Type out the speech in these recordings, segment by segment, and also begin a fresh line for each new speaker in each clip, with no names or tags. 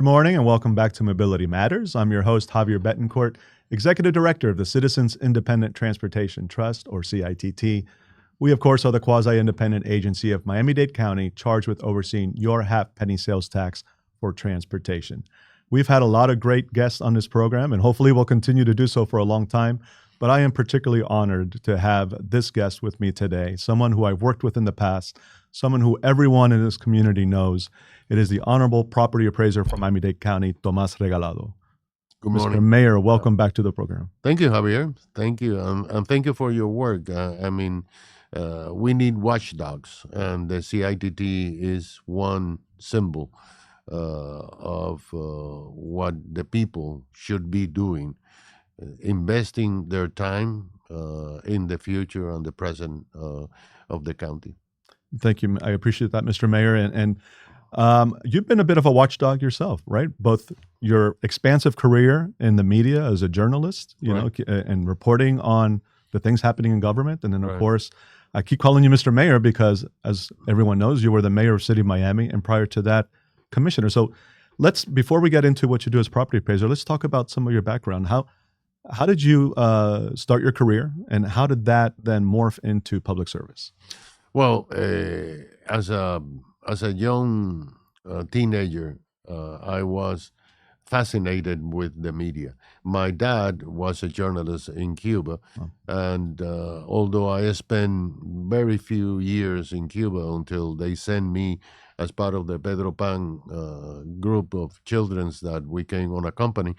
Good morning and welcome back to Mobility Matters. I'm your host, Javier Betancourt, Executive Director of the Citizens Independent Transportation Trust, or CITT. We, of course, are the quasi-independent agency of Miami-Dade County charged with overseeing your half-penny sales tax for transportation. We've had a lot of great guests on this program, and hopefully we'll continue to do so for a long time. But I am particularly honored to have this guest with me today, someone who I've worked with in the past, someone who everyone in this community knows. It is the Honorable Property Appraiser from Miami-Dade County, Tomás Regalado.
Good
Mr.
morning.
Mayor, welcome back to the program.
Thank you, Javier. Thank you. And thank you for your work. We need watchdogs, and the CITT is one symbol of what the people should be doing, investing their time in the future and the present of the county.
Thank you. I appreciate that, Mr. Mayor. And you've been a bit of a watchdog yourself, right? Both your expansive career in the media as a journalist, and reporting on the things happening in government. And then, of course, I keep calling you Mr. Mayor because, as everyone knows, you were the mayor of City of Miami, and prior to that, commissioner. So before we get into what you do as property appraiser, let's talk about some of your background. How did you start your career, and how did that then morph into public service?
Well, as a young teenager, I was fascinated with the media. My dad was a journalist in Cuba, and although I spent very few years in Cuba until they sent me as part of the Pedro Pan group of children that we came on a company.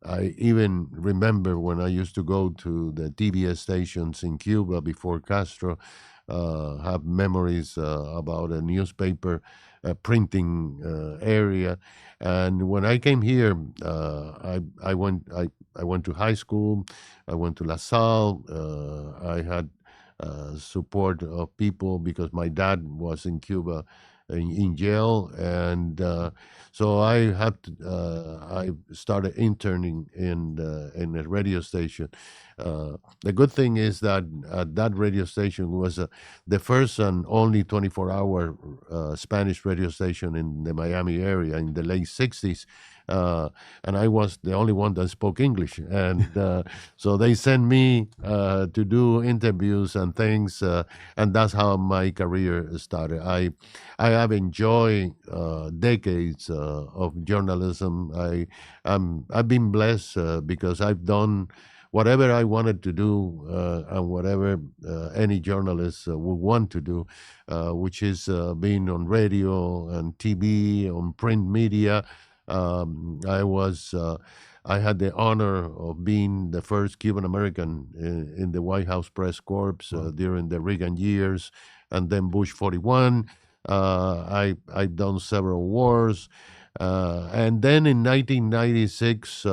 I even remember when I used to go to the TBS stations in Cuba before Castro, have memories about a newspaper printing area. And when I came here, I went to high school. I went to La Salle. I had support of people because my dad was in Cuba in jail, and so I started interning in a radio station. The good thing is that that radio station was the first and only 24-hour Spanish radio station in the Miami area in the late 60s. And I was the only one that spoke English. And so they sent me to do interviews and things, and that's how my career started. I have enjoyed decades of journalism. I've been blessed because I've done whatever I wanted to do and whatever any journalist would want to do, which is being on radio and TV, on print media. I had the honor of being the first Cuban American in the White House Press Corps during the Reagan years, and then Bush 41. I've done several wars, and then in 1996,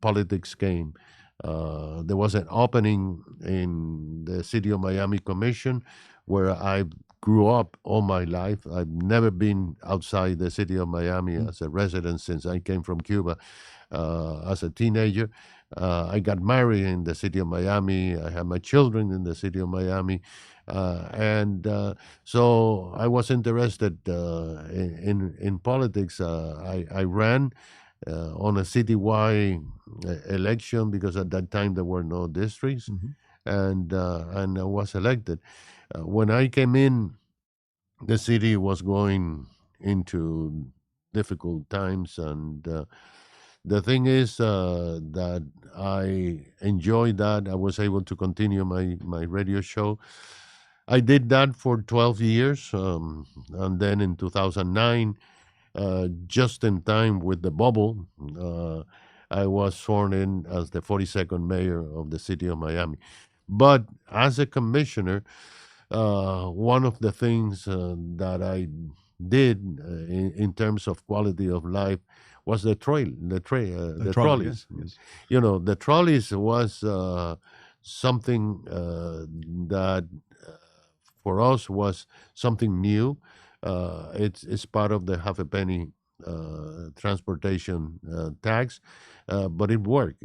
politics came. There was an opening in the City of Miami Commission where I grew up all my life. I've never been outside the City of Miami as a resident since I came from Cuba as a teenager. I got married in the City of Miami. I had my children in the City of Miami. So I was interested in politics. I ran on a citywide election because at that time there were no districts, and I was elected. When I came in, the city was going into difficult times, and the thing is that I enjoyed that. I was able to continue my radio show. I did that for 12 years, and then in 2009, just in time with the bubble, I was sworn in as the 42nd mayor of the city of Miami. But as a commissioner, one of the things that I did in terms of quality of life was the trolleys.
Yes.
You know, the trolleys was something that for us was something new. It's part of the half a penny transportation tax, but it worked.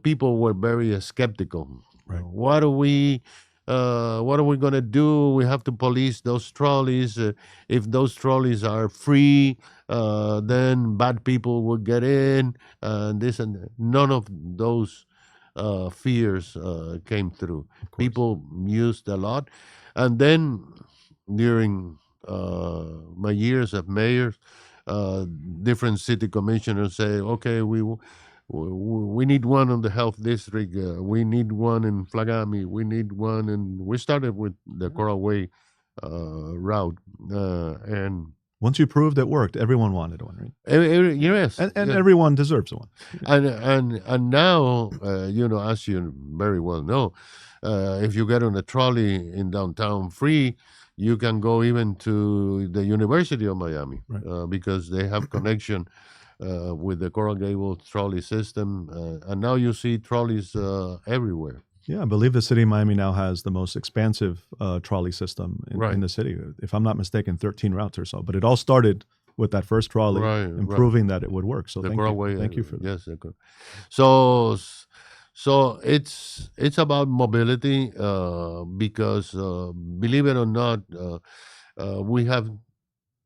People were very skeptical.
Right.
What are we What are we going to do? We have to police those trolleys. If those trolleys are free, then bad people will get in. And this and that. None of those fears came through.
Of course.
People used a lot. And then during my years as mayor, different city commissioners say, okay, we need one in the health district. We need one in Flagami. We need one, and we started with the Coral Way route. And
Once you proved it worked, everyone wanted one, right?
yes,
And
yes.
everyone deserves one.
And now, as you very well know, if you get on a trolley in downtown free, you can go even to the University of Miami,
Right.
because they have connection with the Coral Gables trolley system, and now you see trolleys everywhere.
Yeah, I believe the city of Miami now has the most expansive trolley system in the city. If I'm not mistaken, 13 routes or so. But it all started with that first trolley and proving that it would work. So thank you for that.
Yes, so it's about mobility, because believe it or not, we have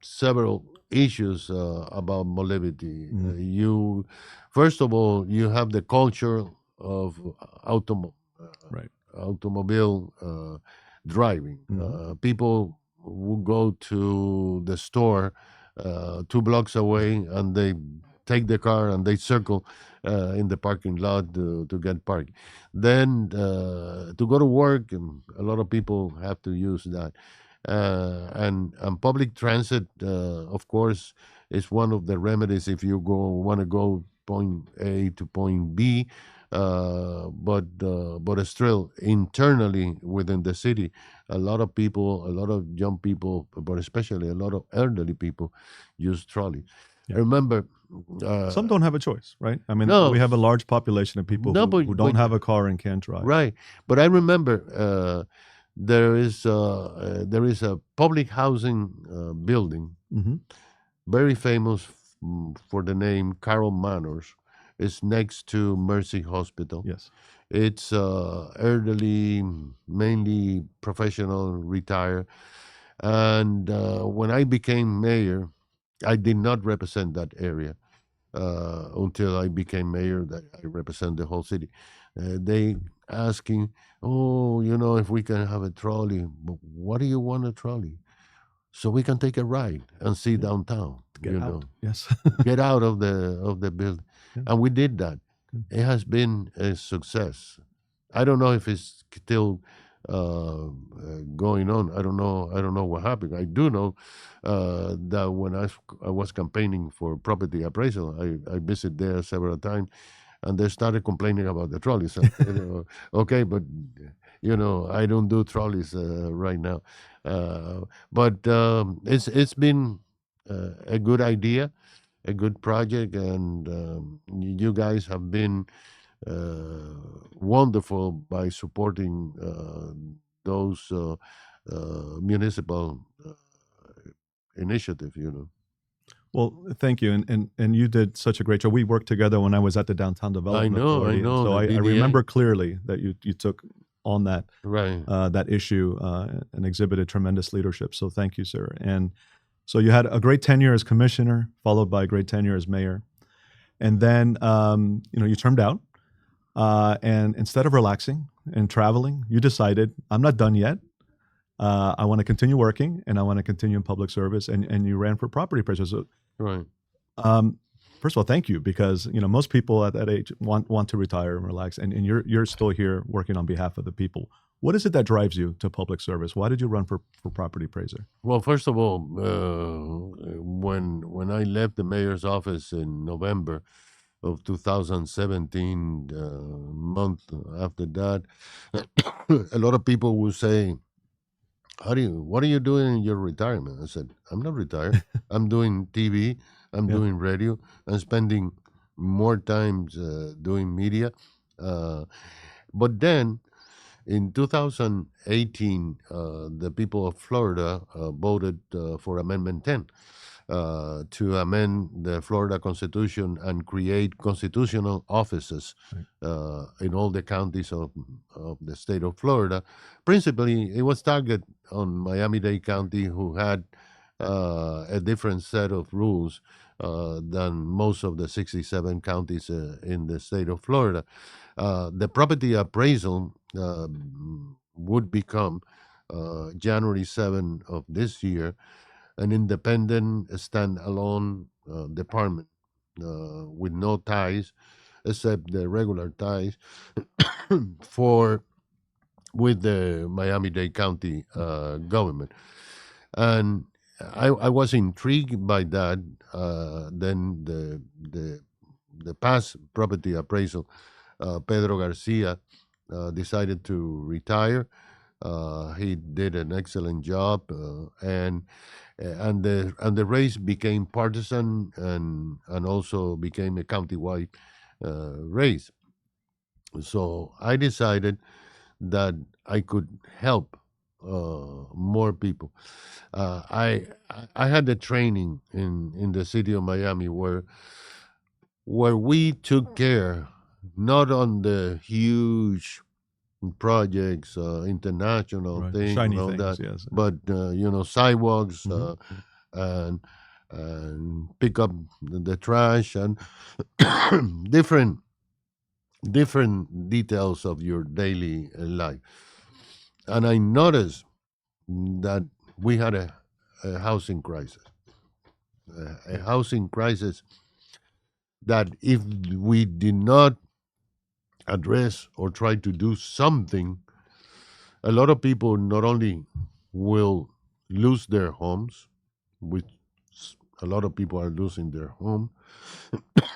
several issues about mobility. You first of all, you have the culture of automobile driving. People will go to the store 2 blocks away, and they take the car and they circle in the parking lot to get parked. Then to go to work, a lot of people have to use that. And public transit, of course, is one of the remedies if you want to go point A to point B. But still, internally within the city, a lot of people, a lot of young people, but especially a lot of elderly people, use trolley.
Yeah.
I remember.
Some don't have a choice, right? I mean,
No.
we have a large population of people who don't have a car and can't drive.
Right, but I remember there is a public housing building, very famous for the name Carroll Manors. It's next to Mercy Hospital.
Yes.
It's elderly, mainly professional, retired. And when I became mayor, I did not represent that area until I became mayor. That I represent the whole city. They asking, oh, if we can have a trolley. But what do you want a trolley? So we can take a ride and see downtown.
Get out. Yes.
Get out of the building.
Yeah.
And we did that. It has been a success. I don't know if it's still going on. I don't know what happened. I do know that when I was campaigning for property appraisal, I visited there several times, and they started complaining about the trolleys. Okay, but I don't do trolleys right now. But it's been a good idea, a good project, and you guys have been wonderful by supporting those municipal initiative.
Well, thank you, and you did such a great job. We worked together when I was at the Downtown Development Authority.
I know.
So I remember clearly that you took on that
Right.
that issue and exhibited tremendous leadership. So thank you, sir. And so you had a great tenure as commissioner, followed by a great tenure as mayor, and then you termed out. And instead of relaxing and traveling, you decided, I'm not done yet. I want to continue working, and I want to continue in public service. And you ran for property appraiser. So,
Right.
First of all, thank you, because most people at that age want to retire and relax, and you're still here working on behalf of the people. What is it that drives you to public service? Why did you run for property appraiser?
Well, first of all, when I left the mayor's office in November of 2017, month after that, a lot of people will say, what are you doing in your retirement? I said, I'm not retired. I'm doing TV. I'm doing radio. I'm spending more time doing media. But then in 2018, the people of Florida voted for Amendment 10. to amend the Florida Constitution and create constitutional offices in all the counties of the state of Florida. Principally, it was targeted on Miami-Dade County, who had a different set of rules than most of the 67 counties in the state of Florida. The property appraisal would become January 7 of this year an independent, standalone department with no ties except the regular ties for with the Miami-Dade County government. And I was intrigued by that. Then the past property appraisal, Pedro Garcia, decided to retire. He did an excellent job, and the race became partisan and also became a countywide race. So I decided that I could help more people. I had a training in the city of Miami where we took care not on the huge projects, international
Right.
things,
Shiny
all
things,
that,
yes.
but sidewalks and pick up the trash and different details of your daily life. And I noticed that we had a housing crisis, a housing crisis that if we did not address or try to do something, a lot of people not only will lose their homes, which a lot of people are losing their home,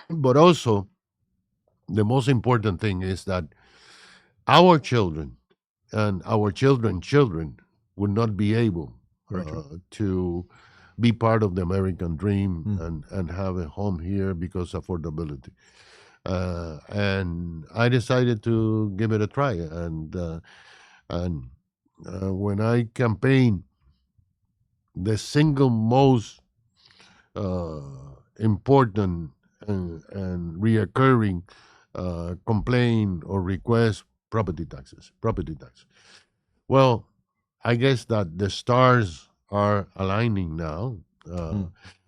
but also the most important thing is that our children and our children's children would not be able to be part of the American dream and have a home here because of affordability. And I decided to give it a try. And when I campaigned, the single most important and reoccurring complaint or request, property taxes. Well, I guess that the stars are aligning now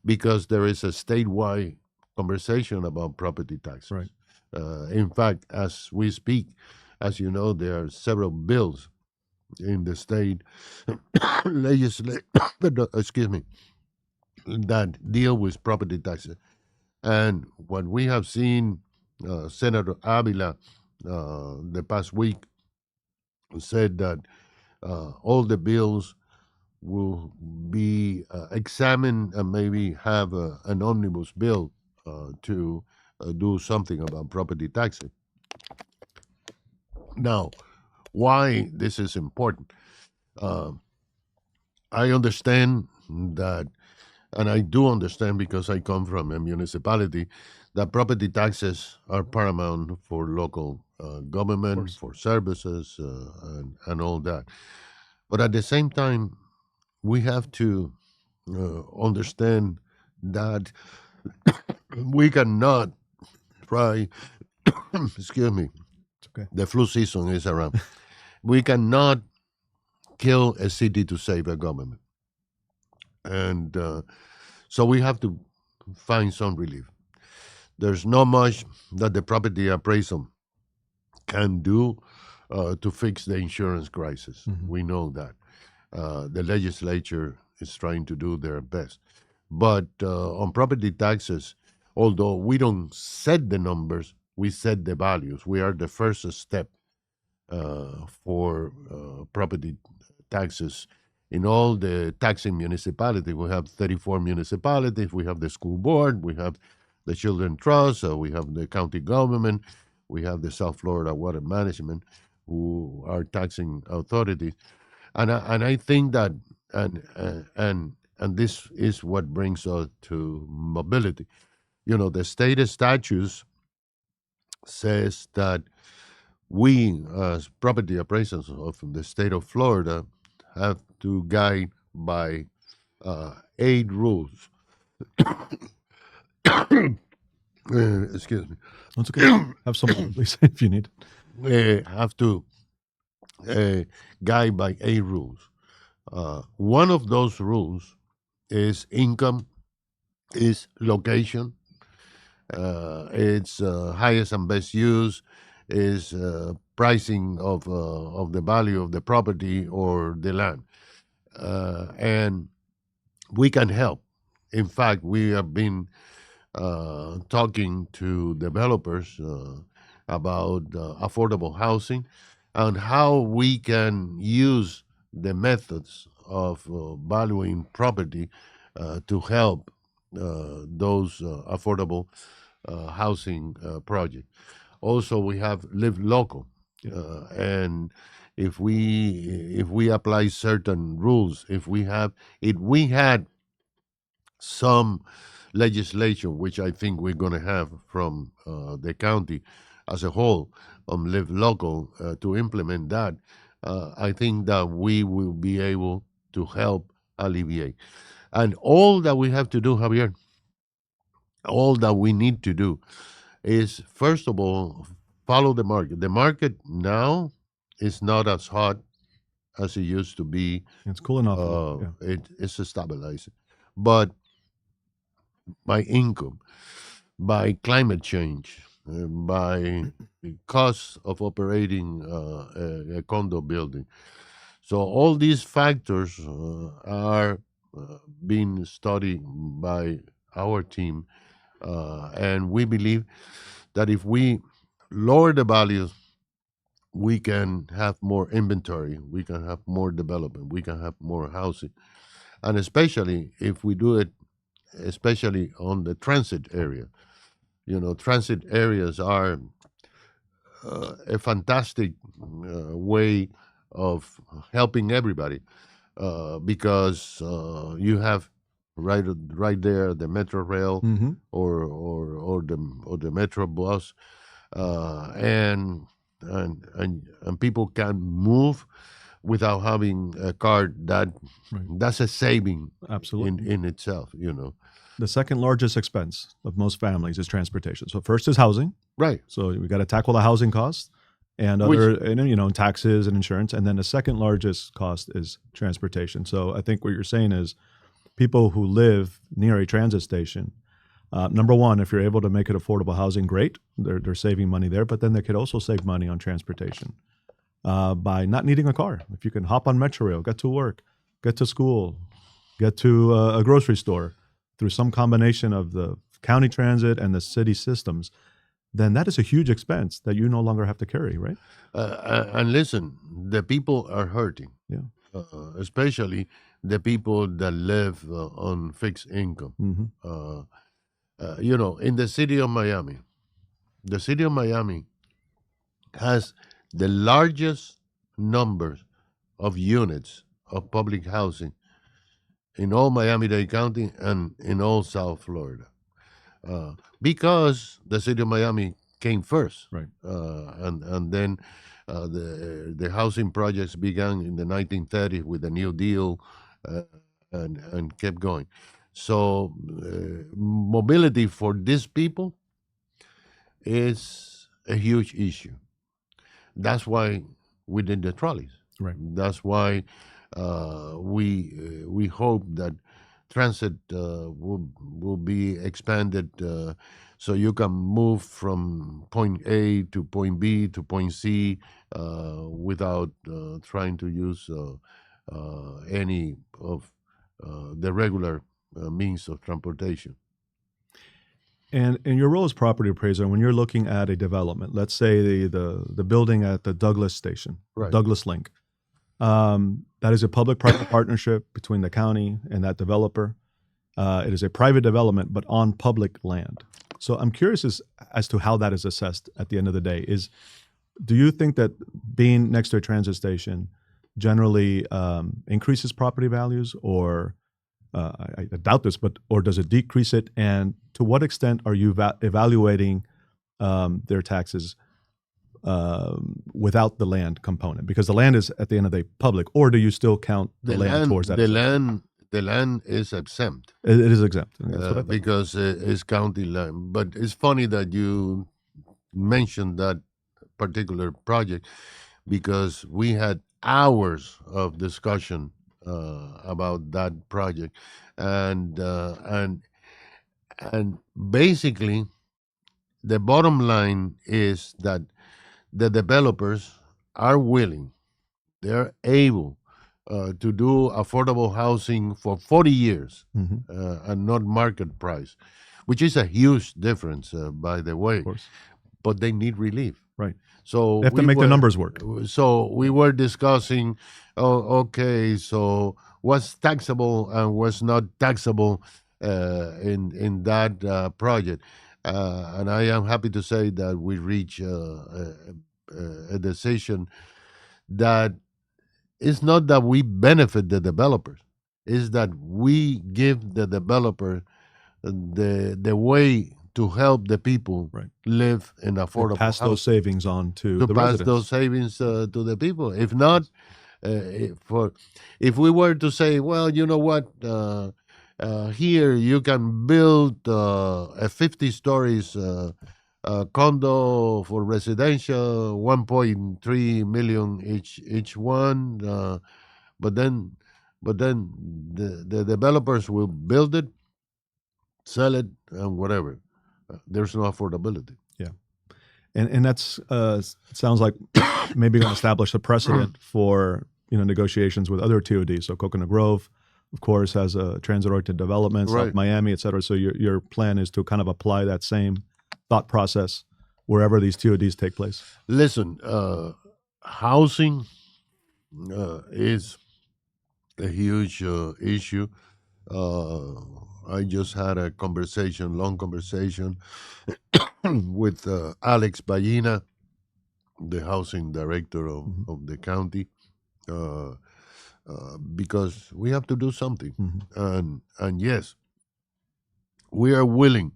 because there is a statewide conversation about property taxes.
Right.
In fact, as we speak, as you know, there are several bills in the state legislature, excuse me, that deal with property taxes. And what we have seen, Senator Avila the past week said that all the bills will be examined and maybe have an omnibus bill to do something about property taxes. Now, why this is important? I understand that, and I do understand because I come from a municipality, that property taxes are paramount for local government, for services, and all that. But at the same time, we have to understand that we cannot try, excuse me,
Okay.
the flu season is around. We cannot kill a city to save a government. And so we have to find some relief. There's not much that the property appraisal can do to fix the insurance crisis. We know that. The legislature is trying to do their best. But on property taxes, although we don't set the numbers, we set the values. We are the first step for property taxes. In all the taxing municipalities, we have 34 municipalities. We have the school board, we have the children trust, we have the county government, we have the South Florida Water Management, who are taxing authorities. And I think that and this is what brings us to mobility. You know, the state statutes says that we, as property appraisers of the state of Florida, have to guide by 8 rules. excuse me,
That's okay. Have some water, please, if you need.
have to guide by 8 rules. One of those rules is income, is location, its highest and best use, is pricing of the value of the property or the land, and we can help. In fact, we have been talking to developers about affordable housing and how we can use the methods of valuing property to help those affordable housing projects. Also, we have live local, and if we apply certain rules, if we had some legislation, which I think we're going to have from the county as a whole on live local to implement that, I think that we will be able to help alleviate. And all that we have to do, Javier, all that we need to do is, first of all, follow the market. The market now is not as hot as it used to be.
It's cooling off a little. Yeah.
It's stabilizing. But by income, by climate change, by the cost of operating a condo building. So all these factors are being studied by our team, and we believe that if we lower the values, we can have more inventory, we can have more development, we can have more housing, and especially if we do it, especially on the transit area. Transit areas are a fantastic way of helping everybody because you have right there the metro rail
Mm-hmm.
or the metro bus, and people can move without having a car. That's a saving
Absolutely.
in itself.
The second largest expense of most families is transportation. So first is housing.
Right.
So we got to tackle the housing costs and taxes and insurance. And then the second largest cost is transportation. So I think what you're saying is people who live near a transit station, number one, if you're able to make it affordable housing, great. They're saving money there, but then they could also save money on transportation by not needing a car. If you can hop on Metro Rail, get to work, get to school, get to a grocery store through some combination of the county transit and the city systems, then that is a huge expense that you no longer have to carry, right?
And listen, the people are hurting.
Yeah.
Especially the people that live on fixed income.
Mm-hmm.
In the city of Miami has the largest number of units of public housing in all Miami-Dade County and in all South Florida, because the city of Miami came first,
Right.
and then the housing projects began in the 1930s with the New Deal, and kept going. So mobility for these people is a huge issue. That's why we did the trolleys.
Right.
That's why we hope that transit will be expanded, so you can move from point A to point B to point C without trying to use any of the regular means of transportation.
And in your role as property appraiser, when you're looking at a development, let's say the building at the Douglas station,
Right.
Douglas Link, that is a public-private partnership between the county and that developer. It is a private development, but on public land. So I'm curious as to how that is assessed at the end of the day. Do you think that being next to a transit station generally increases property values, or I doubt this, or does it decrease it? And to what extent are you evaluating their taxes without the land component? Because the land is at the end of the day public, or do you still count the land towards that?
The land the land is exempt
It is exempt. And that's what I thought.
because it's county land. But it's funny that you mentioned that particular project because we had hours of discussion about that project, and uh, and and basically the bottom line is that the developers are willing, they're able to do affordable housing for 40 years
Mhm.
and not market price, which is a huge difference, by the way.
Of course.
But they need relief.
Right.
So
They have to make the numbers work.
So we were discussing, okay, so what's taxable and what's not taxable in that project, and I am happy to say that we reached a decision that it's not that we benefit the developers, it's that we give the developer the way to help the people
Right.
live in affordable
Pass
housing,
those savings on to
to
the
pass
residents.
those savings to the people. If not, if we were to say, well, you know what, here you can build a 50 stories condo for residential, 1.3 million each one, but then the developers will build it, sell it, and whatever. There's no affordability.
Yeah. And that's sounds like maybe going to establish a precedent for negotiations with other TODs. So Coconut Grove, of course, has a transit-oriented development, South
Right.
Miami, et cetera. So your plan is to kind of apply that same thought process wherever these TODs take place.
Listen, housing is a huge issue. I just had a long conversation with Alex Ballina, the housing director
Mhm.
of the county, uh, because we have to do something.
Mhm.
And yes, we are willing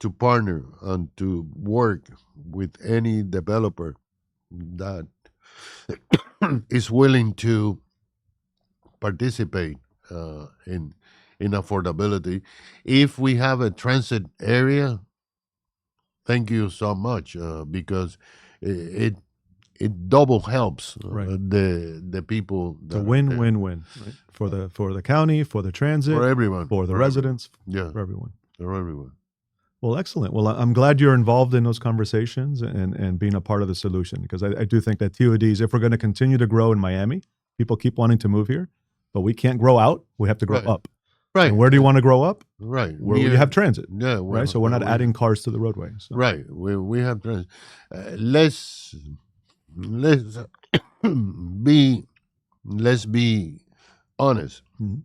to partner and to work with any developer that is willing to participate in affordability. If we have a transit area, thank you so much, because it it double helps
Right.
the people.
It's a
that are there.
win-win-win, right? For the county, for the transit,
For everyone,
for the
for
residents,
Yeah,
for everyone.
for everyone.
Well, excellent. Well, I'm glad you're involved in those conversations and being a part of the solution, because I do think that TODs, if we're going to continue to grow in Miami, people keep wanting to move here, but we can't grow out. We have to grow
Right.
up.
Right.
And where do you want to grow up?
Right.
Where you have transit,
Yeah.
right? So we're not adding cars to the roadway. So.
Right. We have transit. Let's be honest.
Mhm.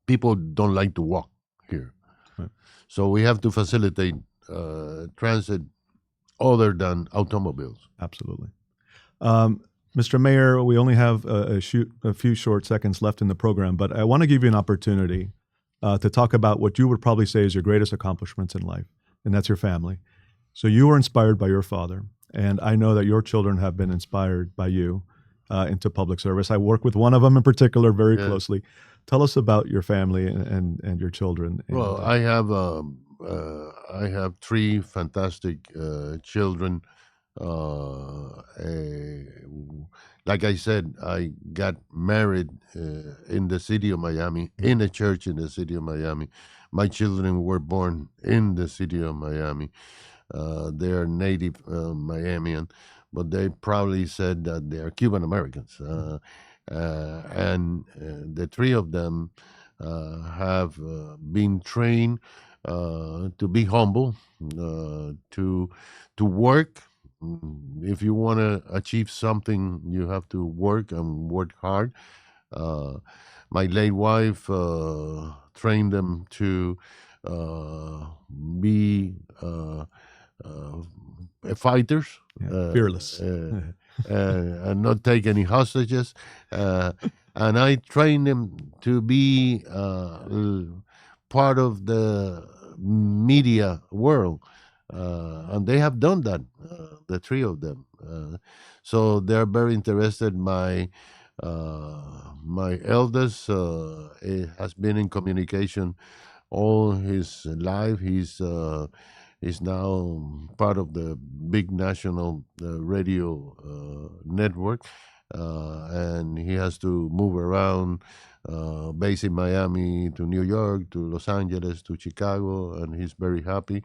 People don't like to walk here,
Right.
so we have to facilitate transit other than automobiles.
Absolutely. Mr. Mayor, we only have a few short seconds left in the program, but I want to give you an opportunity to talk about what you would probably say is your greatest accomplishments in life, and that's your family. So you were inspired by your father, and I know that your children have been inspired by you into public service. I work with one of them in particular very
Yeah.
closely. Tell us about your family and your children. And,
Well, I have three fantastic children. Like I said, I got married in the city of Miami, in a church in the city of Miami. My children were born in the city of Miami. They are native Miamian, but they probably said that they are Cuban Americans. And the three of them have been trained to be humble, to work. If you want to achieve something, you have to work and work hard. My late wife trained them to be fighters,
fearless.
and not take any hostages. And I trained them to be part of the media world. And they have done that, the three of them. So they're very interested. My eldest has been in communication all his life. He's now part of the big national radio network, and he has to move around, based in Miami to New York to Los Angeles to Chicago, and he's very happy.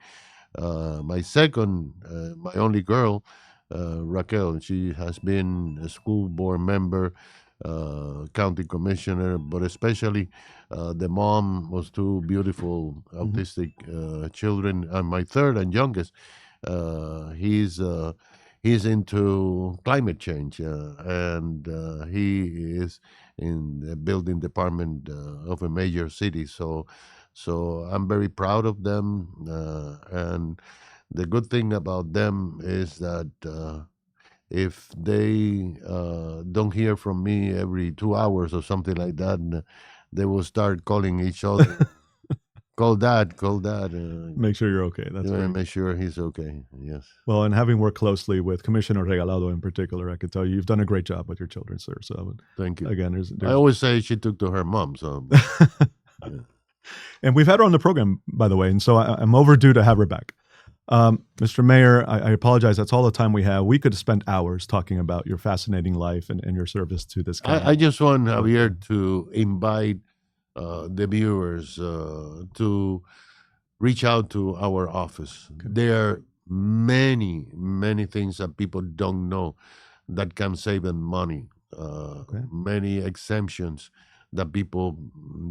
My second, my only girl, Raquel, she has been a school board member, county commissioner, but especially the mom was two beautiful autistic children. And my third and youngest, he's into climate change, and he is in the building department of a major city. So I'm very proud of them, and the good thing about them is that if they don't hear from me every 2 hours or something like that, they will start calling each other. Call dad, call dad.
Make sure you're okay. That's right.
Make sure he's okay. Yes.
Well, and having worked closely with Commissioner Regalado in particular, I could tell you've done a great job with your children, sir. So
Thank you.
Again,
I always say she took to her mom. So, yeah.
And we've had her on the program, by the way, and so I'm overdue to have her back. Mr. Mayor, I apologize. That's all the time we have. We could spend hours talking about your fascinating life and your service to this county.
I just want Javier to invite the viewers to reach out to our office. Okay. There are many things that people don't know that can save them money. Many exemptions that people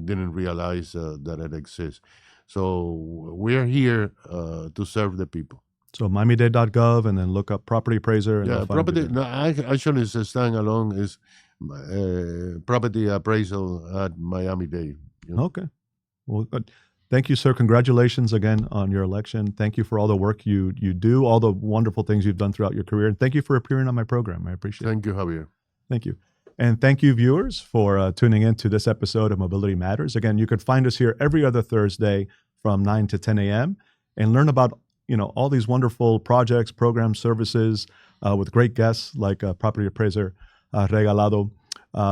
didn't realize that it exists. So we're here to serve the people.
So Miami-Dade.gov, and then look up Property Appraiser. And
property. No, actually, it's a standalone. Is property appraisal at Miami-Dade.
You know? Okay. Well, good. Thank you, sir. Congratulations again on your election. Thank you for all the work you do, all the wonderful things you've done throughout your career. And thank you for appearing on my program. I appreciate it.
Thank you, Javier.
Thank you. And thank you, viewers, for tuning in to this episode of Mobility Matters. Again, you could find us here every other Thursday from 9 to 10 a.m. and learn about all these wonderful projects, programs, services with great guests like Property Appraiser Regalado.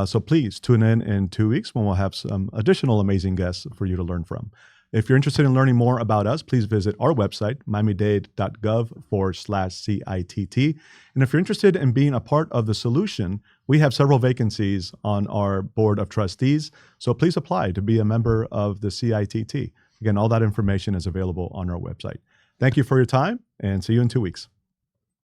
So please tune in 2 weeks when we'll have some additional amazing guests for you to learn from. If you're interested in learning more about us, please visit our website, miamidade.gov/CITT. And if you're interested in being a part of the solution, we have several vacancies on our board of trustees. So please apply to be a member of the CITT. Again, all that information is available on our website. Thank you for your time, and see you in 2 weeks.